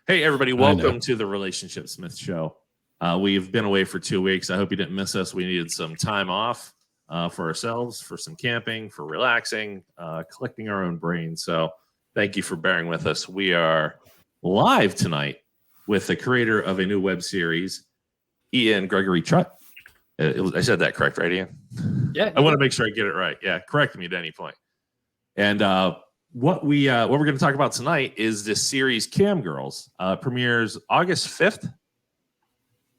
Hey, everybody. Welcome to the Relationship Smith Show. We've been away for 2 weeks. I hope you didn't miss us. We needed some time off for ourselves, for some camping, for relaxing, collecting our own brains. So thank you for bearing with us. We are live tonight with the creator of a new web series, Ian Gregory Trutt. I said that correct, right, Ian? Yeah. I want to make sure I get it right. Yeah, correct me at any point. And what we're going to talk about tonight is this series, Cam Girls, premieres August 5th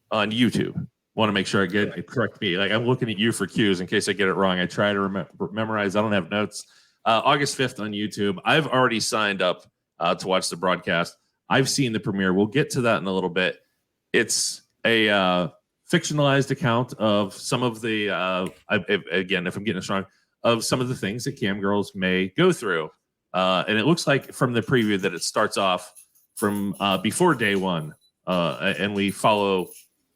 on YouTube. Want to make sure I get it correct me. Like, I'm looking at you for cues in case I get it wrong. I try to memorize. I don't have notes. August 5th on YouTube. I've already signed up to watch the broadcast. I've seen the premiere. We'll get to that in a little bit. It's a fictionalized account of some of the, again, if I'm getting this wrong, of some of the things that Cam Girls may go through. And it looks like from the preview that it starts off from before day one, and we follow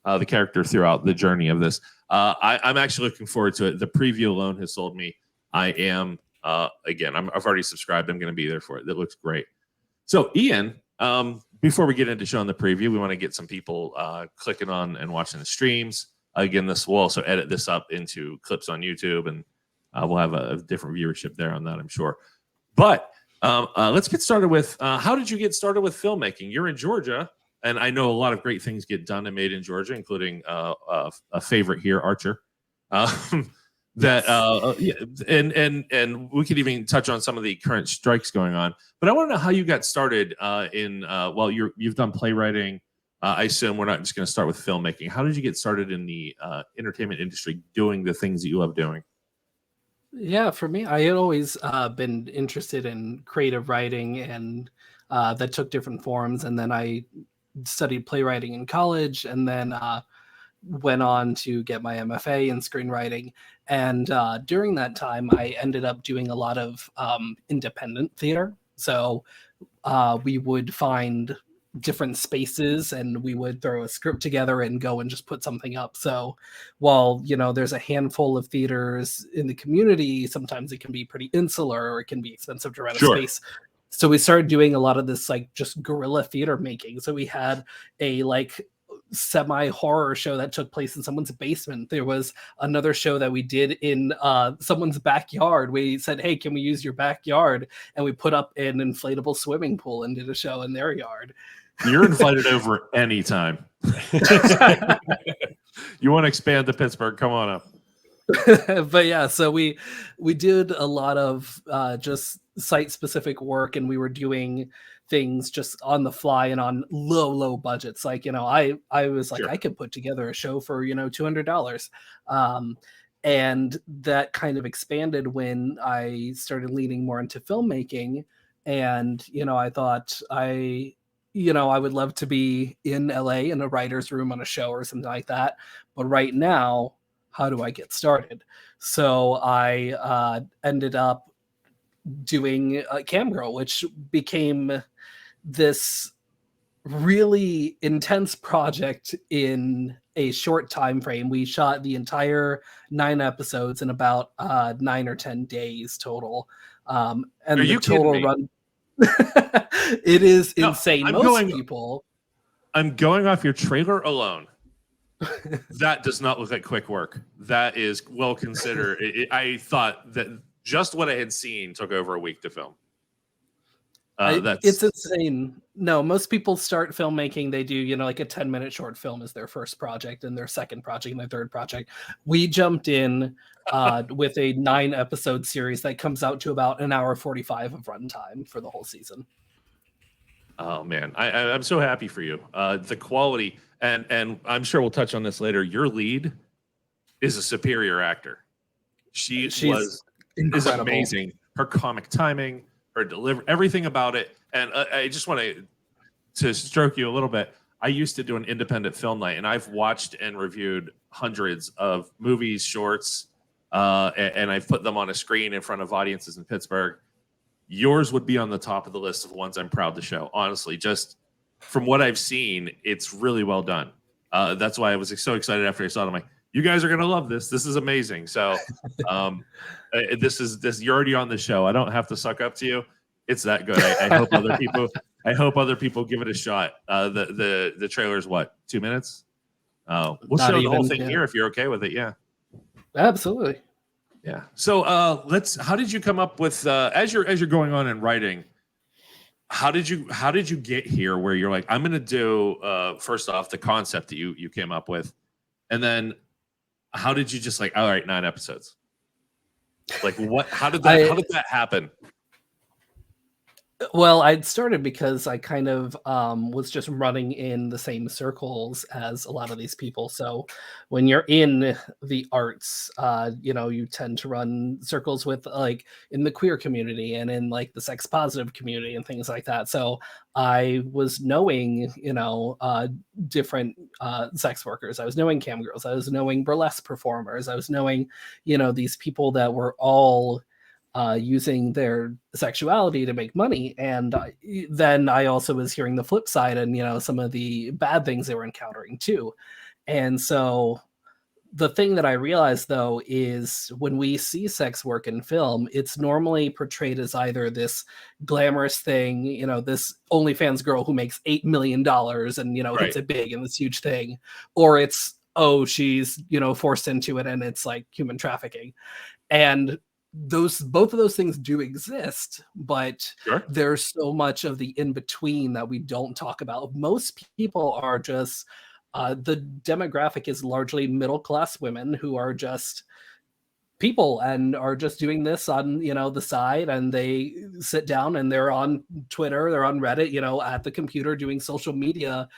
the character throughout the journey of this. I'm actually looking forward to it. The preview alone has sold me. I am, again, I've already subscribed. I'm going to be there for it. That looks great. So, Ian, before we get into showing the preview, we want to get some people clicking on and watching the streams. Again, we'll also edit this up into clips on YouTube, and we'll have a different viewership there on that, I'm sure. But let's get started with how did you get started with filmmaking? You're in Georgia, and I know a lot of great things get done and made in Georgia, including a favorite here, Archer. And we could even touch on some of the current strikes going on. But I want to know how you got started you've done playwriting. I assume we're not just going to start with filmmaking. How did you get started in the entertainment industry doing the things that you love doing? Yeah, for me, I had always been interested in creative writing, and that took different forms. And then I studied playwriting in college, and then went on to get my MFA in screenwriting. And during that time, I ended up doing a lot of independent theater. So we would find different spaces and we would throw a script together and go and just put something up. So while, there's a handful of theaters in the community, sometimes it can be pretty insular or it can be expensive to rent a space. So we started doing a lot of this just guerrilla theater making. So we had a semi-horror show that took place in someone's basement. There was another show that we did in someone's backyard. We said, hey, can we use your backyard? And we put up an inflatable swimming pool and did a show in their yard. You're invited over anytime. You want to expand to Pittsburgh? Come on up. But yeah, so we did a lot of just site-specific work, and we were doing things just on the fly and on low budgets. I was like, sure, I could put together a show for $200. And that kind of expanded when I started leaning more into filmmaking. And I thought I would love to be in LA in a writer's room on a show or something like that. But right now, how do I get started? So I ended up doing Cam Girl, which became this really intense project in a short time frame. We shot the entire 9 episodes in about 9 or 10 days total. And Are the total run it is insane. I'm going off your trailer alone. That does not look like quick work. That is well considered. I thought that just what I had seen took over a week to film. It's insane. No, most people start filmmaking. They do, like a 10-minute short film is their first project, and their second project, and their third project. We jumped in with a 9-episode series that comes out to about an hour 45 of runtime for the whole season. Oh man, I'm so happy for you. The quality, and I'm sure we'll touch on this later. Your lead is a superior actor. She's is amazing. Her comic timing, her delivery, everything about it. And I just want to stroke you a little bit. I used to do an independent film night, and I've watched and reviewed hundreds of movies, shorts, and I've put them on a screen in front of audiences in Pittsburgh. Yours would be on the top of the list of ones I'm proud to show. Honestly, just from what I've seen, it's really well done. That's why I was so excited after I saw it. I'm like, you guys are going to love this. This is amazing. So this you're already on the show. I don't have to suck up to you. It's that good. I hope other people I hope other people give it a shot. The trailer's what, 2 minutes? We'll Not show the whole even, thing yeah. here if you're okay with it. Yeah. Absolutely. Yeah. So how did you come up with as you're going on and writing? How did you get here where you're like, I'm gonna do first off the concept that you came up with, and then how did you just like, all right, 9 episodes? Like what? How did that happen? Well, I'd started because I kind of was just running in the same circles as a lot of these people. So when you're in the arts, you tend to run circles with like in the queer community and in like the sex positive community and things like that. So I was knowing, different sex workers. I was knowing cam girls. I was knowing burlesque performers. I was knowing, these people that were all using their sexuality to make money. And then I also was hearing the flip side and, some of the bad things they were encountering too. And so the thing that I realized though is when we see sex work in film, it's normally portrayed as either this glamorous thing, this OnlyFans girl who makes $8 million and, hits it big and this huge thing, or it's, oh, she's, forced into it and it's like human trafficking. And both of those things do exist, but there's so much of the in between that we don't talk about. Most people are just the demographic is largely middle class women who are just people and are just doing this on the side, and they sit down and they're on Twitter, they're on Reddit, at the computer doing social media,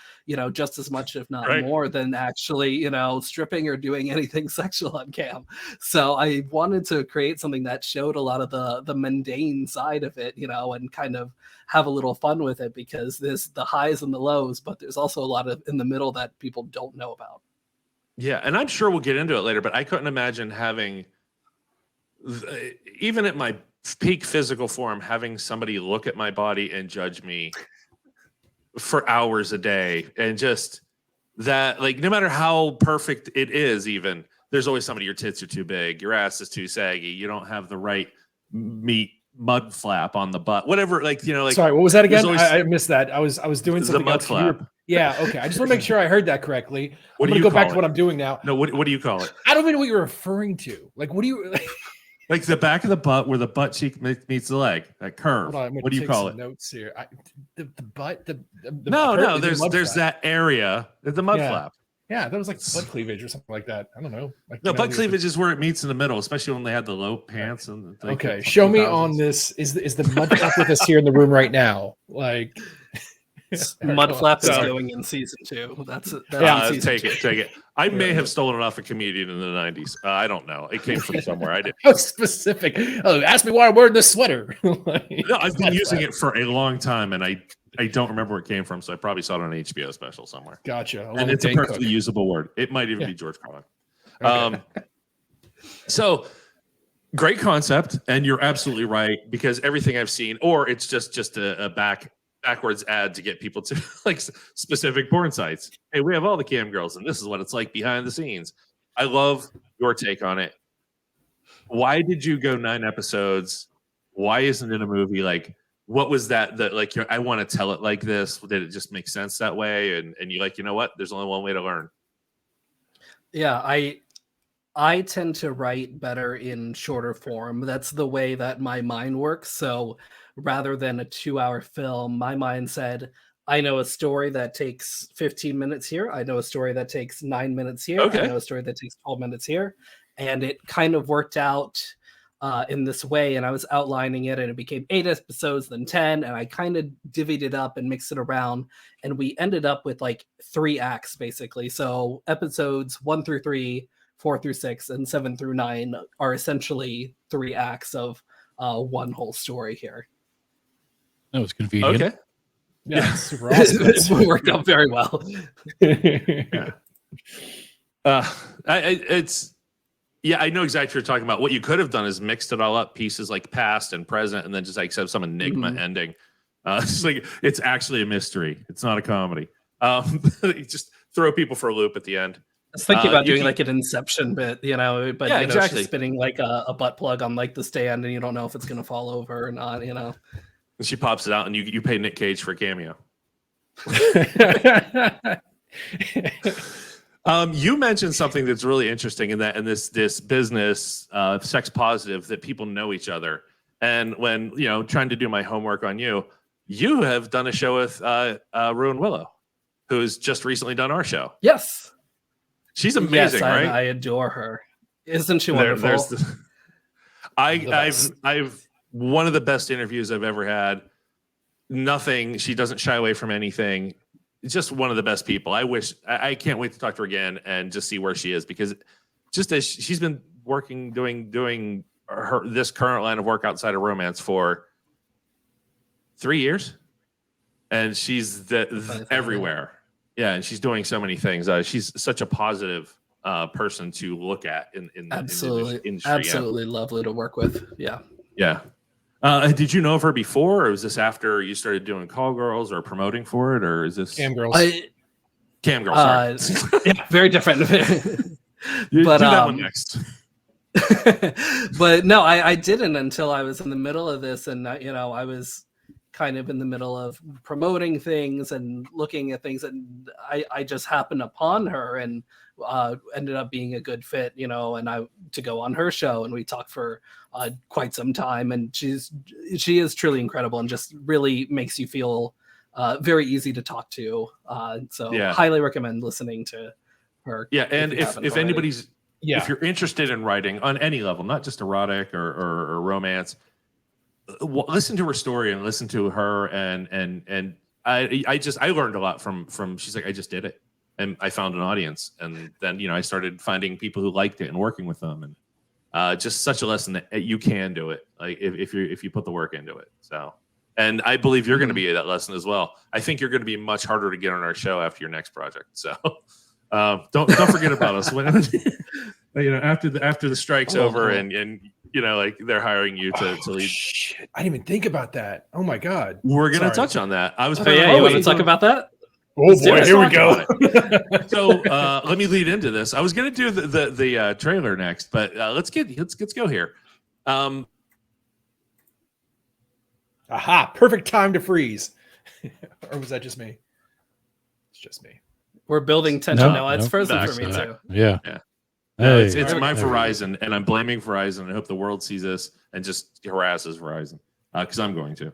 just as much if not more than actually stripping or doing anything sexual on cam. So I wanted to create something that showed a lot of the mundane side of it, and kind of have a little fun with it, because there's the highs and the lows, but there's also a lot of in the middle that people don't know about. Yeah, and I'm sure we'll get into it later, but I couldn't imagine having, even at my peak physical form, having somebody look at my body and judge me for hours a day. And just that, like, no matter how perfect it is, even there's always somebody, your tits are too big, your ass is too saggy, you don't have the right meat mud flap on the butt, whatever. Like, sorry, what was that again? I missed that. I was doing something the mud else. Flap. Yeah, okay. I just want to make sure I heard that correctly. What I'm do going you to go back call to it? what I'm doing now. No, what do you call it? I don't know what you're referring to. Like, what do you like the back of the butt where the butt cheek meets the leg, that curve? Hold on, what do you call it? Notes here. The butt. No. There's that area, the mud flap. Yeah, that was like butt cleavage or something like that. I don't know. Like, no, butt cleavage is where it meets in the middle, especially when they had the low pants and. Like, okay, show me on this. Is the mud flap with us here in the room right now? Like. Mud flap is going in season 2. That's take it. I may have stolen it off a comedian in the 90s. I don't know. It came from somewhere. I did. How specific. Oh, ask me why I'm wearing this sweater. No, I've been using it for a long time, and I don't remember where it came from, so I probably saw it on an HBO special somewhere. Gotcha. And it's a perfectly usable word. It might even be George Carlin. Okay. So great concept, and you're absolutely right, because everything I've seen, or it's just a backwards ad to get people to like specific porn sites. Hey, we have all the cam girls, and this is what it's like behind the scenes. I love your take on it. Why did you go 9 episodes? Why isn't it a movie? Like, what was that like, I want to tell it like this? Did it just make sense that way? And you like, you know what? There's only one way to learn. Yeah, I tend to write better in shorter form. That's the way that my mind works. So rather than a 2-hour film, my mind said, I know a story that takes 15 minutes here. I know a story that takes 9 minutes here. Okay. I know a story that takes 12 minutes here. And it kind of worked out in this way. And I was outlining it, and it became 8 episodes, then 10. And I kind of divvied it up and mixed it around. And we ended up with like 3 acts, basically. So episodes 1 through 3, 4 through 6, and 7 through 9 are essentially 3 acts of one whole story here. That was convenient. Okay. Yeah, super awesome. It worked out very well. Yeah. I know exactly what you're talking about. What you could have done is mixed it all up, pieces like past and present, and then just like have some enigma ending. It's like, it's actually a mystery. It's not a comedy. Just throw people for a loop at the end. I was thinking about doing like an Inception bit, but yeah, exactly. Exactly. Just spinning like a butt plug on like the stand, and you don't know if it's going to fall over or not, And she pops it out, and you pay Nick Cage for a cameo. You mentioned something that's really interesting in this business, sex positive, that people know each other. And when trying to do my homework on you, you have done a show with Ruin Willow, who's just recently done our show. Yes, she's amazing, right? I adore her. Isn't she wonderful? I've one of the best interviews I've ever had. She doesn't shy away from anything. Just one of the best people. I can't wait to talk to her again and just see where she is, because just as she's been working, doing this current line of work outside of romance for 3 years, and she's everywhere. Yeah, and she's doing so many things. She's such a positive person to look at in absolutely, the industry. Absolutely lovely to work with. Yeah. Yeah. Did you know of her before, or was this after you started doing Call Girls or promoting for it, or is this Cam Girls? Cam Girls, sorry. Yeah, very different. But do that one next. But no, I didn't until I was in the middle of this, and I was kind of in the middle of promoting things and looking at things, and I just happened upon her and ended up being a good fit, and I to go on her show, and we talked for quite some time, and she is truly incredible and just really makes you feel very easy to talk to. Highly recommend listening to her. Yeah, and if anybody's if you're interested in writing on any level, not just erotic or romance, listen to her story and listen to her, and I learned a lot from she's like, I just did it, and I found an audience, and then I started finding people who liked it and working with them, and just such a lesson that you can do it, like if you put the work into it. So, and I believe you're going to be that lesson as well. I think you're going to be much harder to get on our show after your next project. So don't forget about us when after the strike's over and like they're hiring you to lead. Shit. I didn't even think about that. Oh my god. We're going to touch on that. I was you want to talk about that? Oh boy, here we go. So let me lead into this. I was going to do the trailer next, but let's go here. Aha! Perfect time to freeze. Or was that just me? It's just me. We're building tension. No, it's frozen for me too. Yeah. No, it's my Verizon, and I'm blaming Verizon. I hope the world sees this and just harasses Verizon, because I'm going to.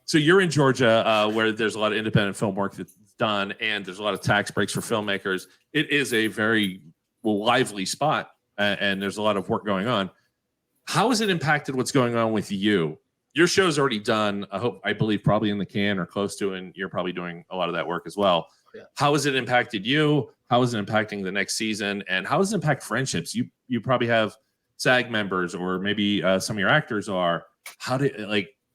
So you're in Georgia, where there's a lot of independent film work that's done, and there's a lot of tax breaks for filmmakers. It is a very lively spot, and there's a lot of work going on. How has it impacted what's going on with you? Your show's already done. I believe probably in the can or close to, and you're probably doing a lot of that work as well. Yeah. How has it impacted you? How is it impacting the next season? And how does it impact friendships? You probably have SAG members, or maybe some of your actors are.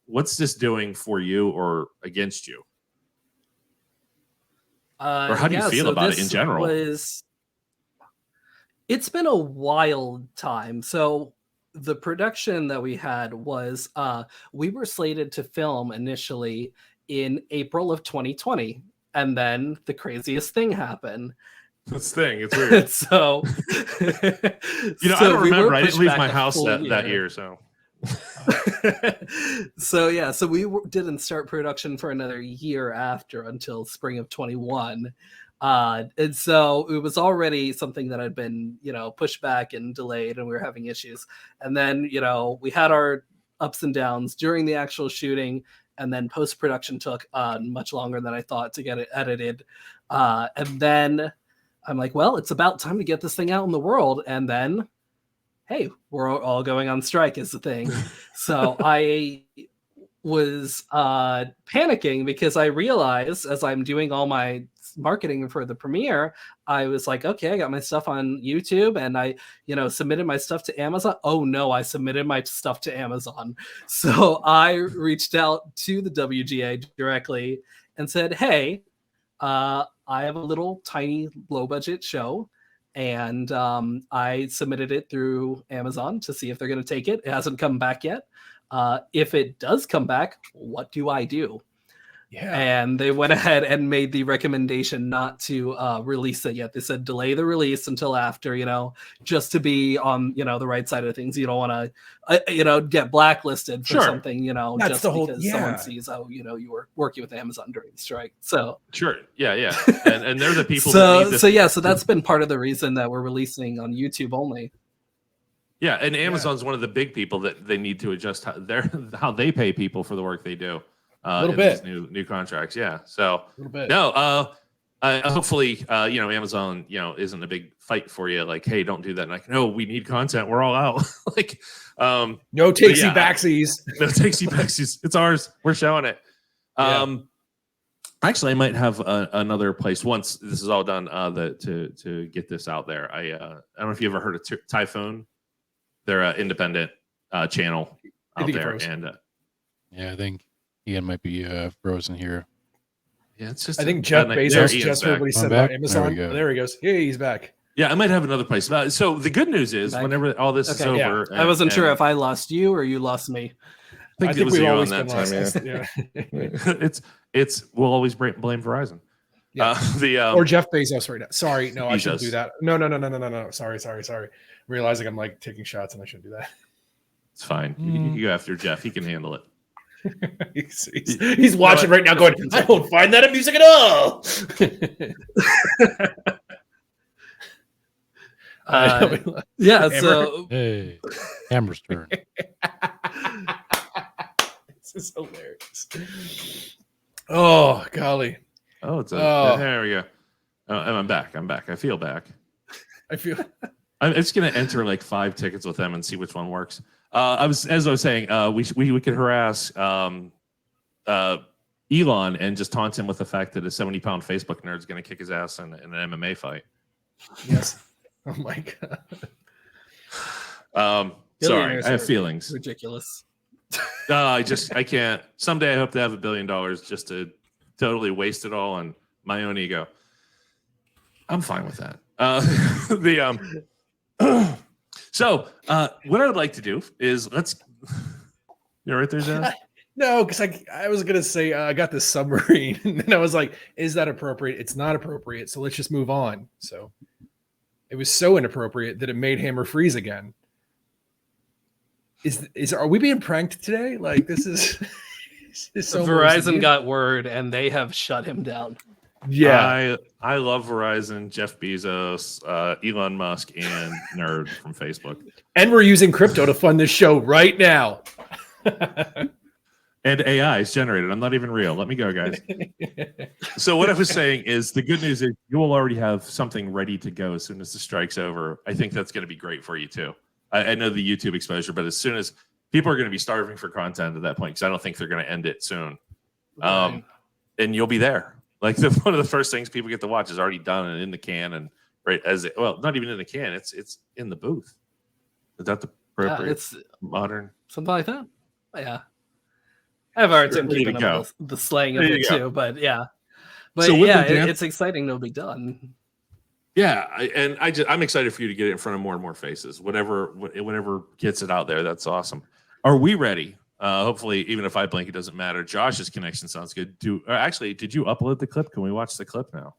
What's this doing for you or against you? Or how do you feel about it in general? It's been a wild time. So the production that we had was we were slated to film initially in April of 2020. And then the craziest thing happened. It's weird. So, I don't remember. I didn't leave my house that year. So, so we didn't start production for another year after, until spring of 21. And so it was already something that had been, pushed back and delayed, and we were having issues. And then, we had our ups and downs during the actual shooting. And then post-production took much longer than I thought to get it edited. And then I'm like, well, it's about time to get this thing out in the world. And then, hey, we're all going on strike is the thing. So I was panicking, because I realized as I'm doing all my marketing for the premiere, I was like, okay, I got my stuff on YouTube, and I submitted my stuff to Amazon. Oh no, I submitted my stuff to Amazon. So I reached out to the WGA directly and said, hey, I have a little tiny low budget show, and I submitted it through Amazon to see if they're going to take it. It hasn't come back yet. If it does come back, what do I do? Yeah. And they went ahead and made the recommendation not to release it yet. They said delay the release until after, just to be on, the right side of things. You don't want to, get blacklisted for Sure. something, That's just the whole- because yeah. someone sees, you were working with Amazon during the strike. So Sure. Yeah. And they're the people that need this. so that's been part of the reason that we're releasing on YouTube only. Yeah, and Amazon's one of the big people that they need to adjust how they pay people for the work they do. A little in bit. these new contracts. Yeah. So A little bit. no, hopefully, Amazon, isn't a big fight for you. Like, hey, don't do that. And like, no, we need content. We're all out. Like, no takesy backsies. no takesy backsies. It's ours. We're showing it. Yeah. Actually, I might have another place once this is all done. To get this out there. I don't know if you ever heard of Typhoon. They're an independent channel out there, and yeah, I think Ian might be frozen here. yeah, it's just. I think Jeff Bezos Ian's just back. heard what he said back? about Amazon. There we go. There he goes. Hey, he's back. Yeah, I might have another place. So the good news is, Back. whenever all this is Okay, over, I wasn't sure if I lost you or you lost me. I think it was we've you on always that been time. lost. Yeah. Yeah. it's we'll always blame Verizon. Yeah. Or Jeff Bezos right now. Sorry, no, I shouldn't Bezos. do that. No. Sorry. Realizing I'm like taking shots and I shouldn't do that. It's fine. You go after Jeff. He can handle it. he's watching right now going, I don't find that amusing at all. Yeah, so Hey, camera's turn. This is hilarious. Oh, golly. Oh, there we go. Oh, and I'm back. I feel back. I feel I'm just gonna enter like 5 tickets with them and see which one works. As I was saying, we could harass Elon and just taunt him with the fact that a 70-pound Facebook nerd is gonna kick his ass in an MMA fight. yes. Oh my god. Sorry, I have feelings. ridiculous. I can't. Someday I hope to have $1 billion just to totally waste it all on my own ego. I'm fine with that. So what I would like to do is you're right there, John? No, because I was gonna say I got this submarine, and then I was like, "Is that appropriate?" It's not appropriate, so let's just move on. So it was so inappropriate that it made Hammer freeze again. Are we being pranked today? Like this is, so Verizon got word and they have shut him down. Yeah, I love Verizon, Jeff Bezos, Elon Musk, and Nerd from Facebook. and we're using crypto to fund this show right now. And AI is generated. I'm not even real. Let me go, guys. So what I was saying is the good news is you will already have something ready to go as soon as the strike's over. I think that's going to be great for you too. I know the YouTube exposure, but as soon as people are going to be starving for content at that point, because I don't think they're going to end it soon. And you'll be there. Like one of the first things people get to watch is already done and in the can, and not even in the can. It's in the booth. Is that the appropriate it's modern? something like that. Yeah, I have a hard time Ready to keeping up with the slang of There it you go. too, but yeah. But So with yeah, the dance- it's exciting to be done. Yeah, I'm excited for you to get it in front of more and more faces. Whatever gets it out there, that's awesome. Are we ready? Hopefully, even if I blink, it doesn't matter. Josh's connection sounds good. Actually, did you upload the clip? Can we watch the clip now?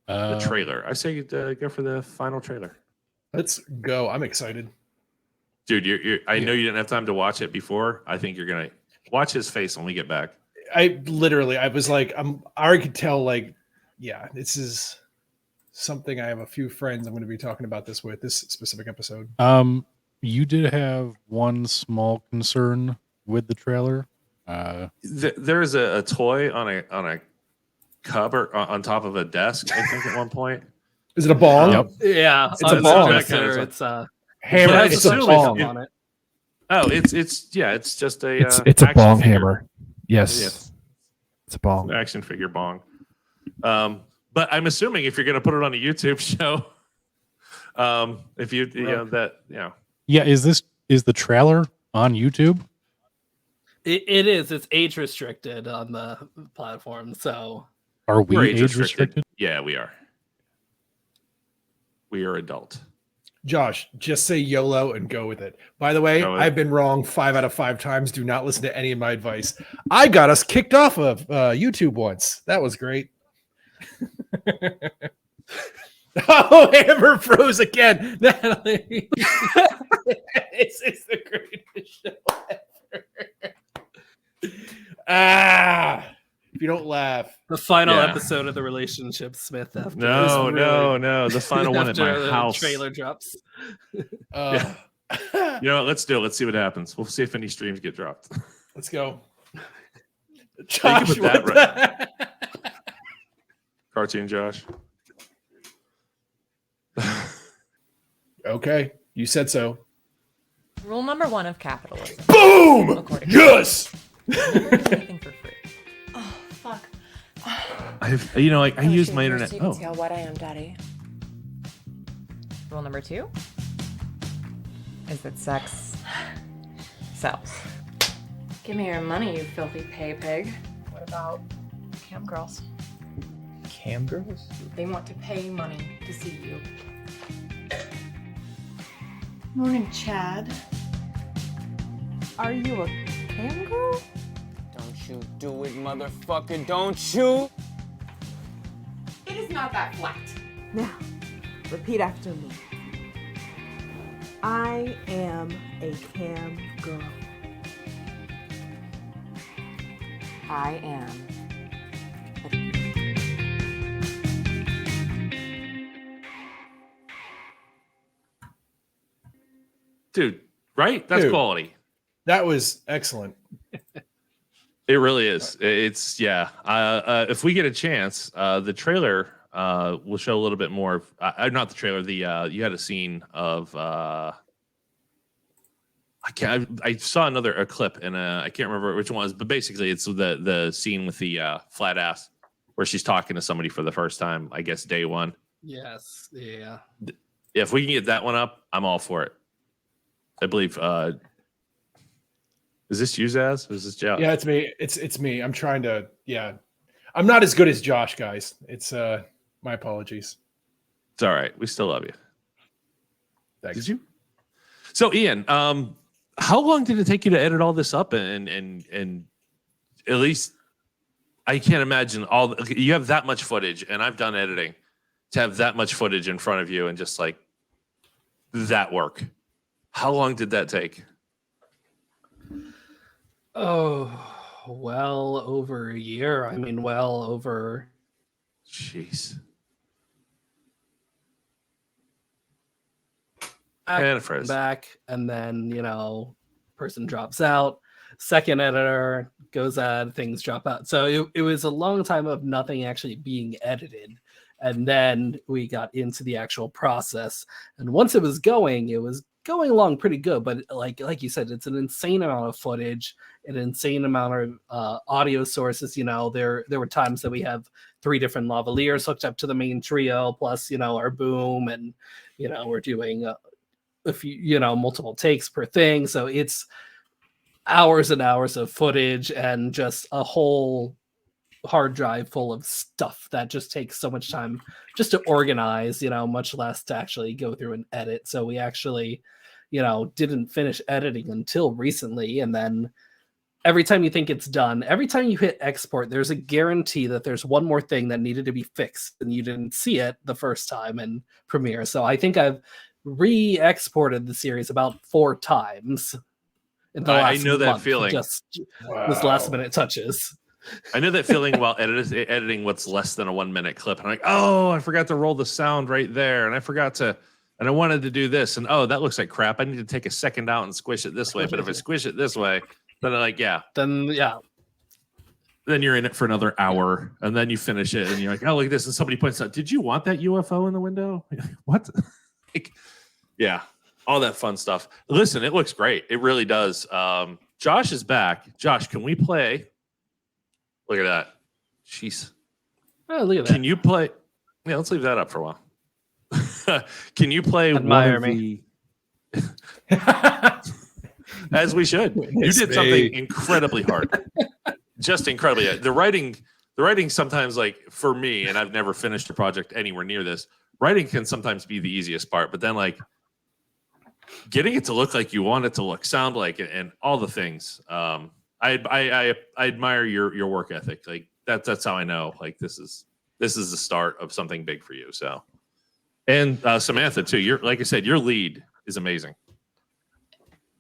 The trailer. I say go for the final trailer. Let's go. I'm excited. Dude, I know you didn't have time to watch it before. I think you're gonna watch his face when we get back. I was like, I already could tell, like, yeah, this is something I have a few friends I'm going to be talking about this with, this specific episode. You did have one small concern with the trailer. There's a toy on a cupboard on top of a desk, I think, at one point. Is it a bong? Yep. Yeah, It's a bong. That kind of It's Hammer. Yeah, It's a assume bong. on it. Oh, it's just a It's a action bong figure. hammer. Yes. Yeah. It's a bong. Action figure bong. But I'm assuming if you're going to put it on a YouTube show, if you know that, Yeah, is the trailer on YouTube? It is. It's age restricted on the platform. So Are we we're age restricted? Yeah, we are. We are adult. Josh, just say YOLO and go with it. By the way, Go with it. I've been wrong 5 out of 5 times. Do not listen to any of my advice. I got us kicked off of YouTube once. That was great. Oh, Amber froze again. Natalie. This is the greatest show ever. If you don't laugh. The final Yeah. episode of the relationship, Smith. After No, this really- no. The final one at after my the house. trailer drops. You know what? Let's do it. Let's see what happens. We'll see if any streams get dropped. Let's go. You Josh, can put that what right. Cartoon Josh. Okay, you said so. Rule number 1 of capitalism. Boom! According Yes! Never do anything for free. Oh, fuck. I use my internet. So you can Oh, see how wet I am, Daddy. Rule number 2 is that sex sells. Give me your money, you filthy pay pig. What about cam girls? Cam girls? They want to pay money to see you. Morning, Chad. Are you a cam girl? Don't you do it, motherfucker, don't you? It is not that flat. Now, repeat after me. I am a cam girl. I am. dude, right? That's Dude. quality. That was excellent. It really is. It's yeah. If we get a chance, the trailer will show a little bit more. Not the trailer. The you had a scene of. I saw a clip and I can't remember which one it was, but basically it's the scene with the flat ass where she's talking to somebody for the first time. I guess day one. Yes. Yeah. If we can get that one up, I'm all for it. I believe. Is this you, Zaz? Or is this Josh? Yeah, it's me. It's me. I'm trying to. Yeah, I'm not as good as Josh, guys. It's my apologies. It's all right. We still love you. Thanks. Did you? So, Ian, how long did it take you to edit all this up? And at least I can't imagine you have that much footage, and I've done editing to have that much footage in front of you and just like that work. How long did that take? Oh, well over a year. I mean, well over. Jeez. Back, and then person drops out. Second editor goes out, things drop out. So it was a long time of nothing actually being edited, and then we got into the actual process. And once it was going along pretty good. But like you said, it's an insane amount of footage, an insane amount of audio sources. There were times that we have 3 different lavaliers hooked up to the main trio, plus our boom, and we're doing a few multiple takes per thing. So it's hours and hours of footage and just a whole hard drive full of stuff that just takes so much time just to organize, much less to actually go through and edit. So we actually didn't finish editing until recently. And then every time you think it's done, every time you hit export, there's a guarantee that there's one more thing that needed to be fixed and you didn't see it the first time in Premiere. So I think I've re-exported the series about 4 times in the last I know that month, feeling. just this last minute touches. I know that feeling while editing what's less than a 1-minute clip. And I'm like, oh, I forgot to roll the sound right there. And I wanted to do this. And oh, that looks like crap. I need to take a second out and squish it this way. But if I squish it this way, then then you're in it for another hour. And then you finish it and you're like, oh, look at this. And somebody points out, did you want that UFO in the window? What? Yeah, all that fun stuff. Listen, it looks great. It really does. Josh is back. Josh, can we play? Look at that. Jeez. Oh, look at that. Can you play? Yeah, let's leave that up for a while. Can you play Admire one of me. As we should. You did something incredibly hard. Just incredibly hard. The writing sometimes, like for me, and I've never finished a project anywhere near this, writing can sometimes be the easiest part, but then like getting it to look like you want it to look, sound like it, and all the things. I admire your work ethic. Like that's how I know like this is the start of something big for you. So, and Samantha too. You're like I said, your lead is amazing.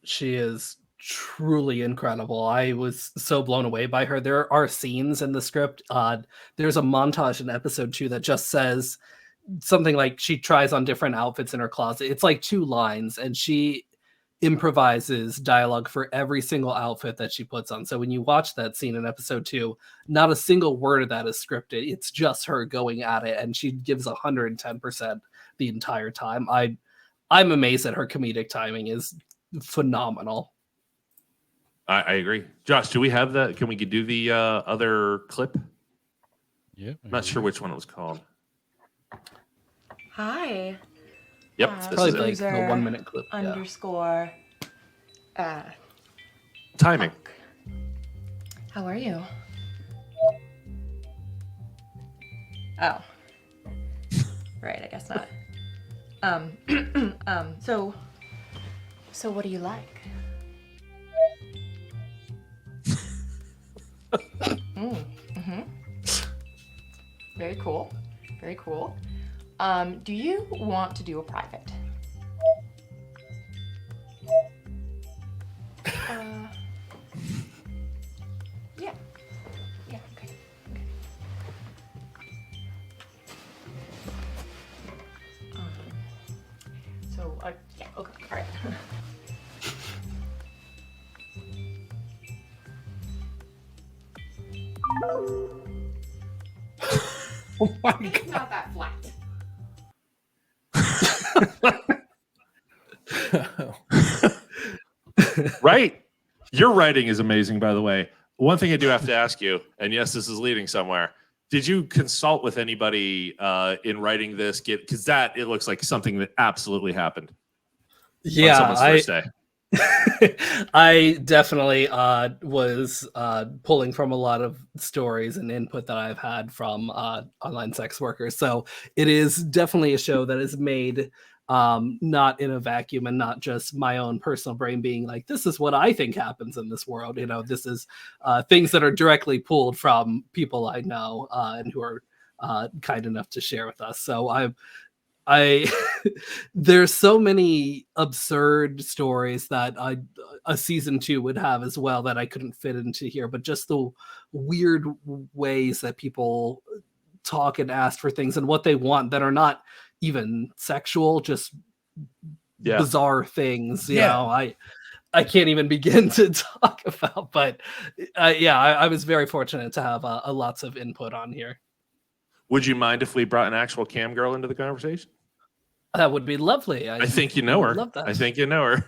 She is truly incredible. I was so blown away by her. There are scenes in the script. There's a montage in episode 2 that just says something like she tries on different outfits in her closet. It's like 2 lines, and she improvises dialogue for every single outfit that she puts on. So when you watch that scene in episode 2, not a single word of that is scripted. It's just her going at it, and she gives 110% the entire time. I'm amazed that her comedic timing is phenomenal. I agree. Josh, do we have the? Can we do the other clip? Yeah. I'm not sure which one it was called. Hi. Yep, this Probably is it. like the User 1 minute clip. Yeah. Underscore. Timing. Fuck. How are you? Oh. Right, I guess not. So what do you like? Very cool. Very cool. Do you want to do a private? Yeah. Yeah, okay. Yeah, okay, all right. Oh my Maybe it's not that flat. God. Right. Your writing is amazing, by the way. One thing I do have to ask you, and yes, this is leading somewhere. Did you consult with anybody in writing this? Because it looks like something that absolutely happened on someone's first day. I definitely was pulling from a lot of stories and input that I've had from online sex workers. So it is definitely a show that is made not in a vacuum and not just my own personal brain being like, this is what I think happens in this world. You know, this is things that are directly pulled from people I know and who are kind enough to share with us. So I there's so many absurd stories that a season 2 would have as well that I couldn't fit into here, but just the weird ways that people talk and ask for things and what they want that are not even sexual, just bizarre things. You know, I can't even begin to talk about, but I was very fortunate to have lots of input on here. Would you mind if we brought an actual cam girl into the conversation? That would be lovely. I think you know her. Love that. I think you know her.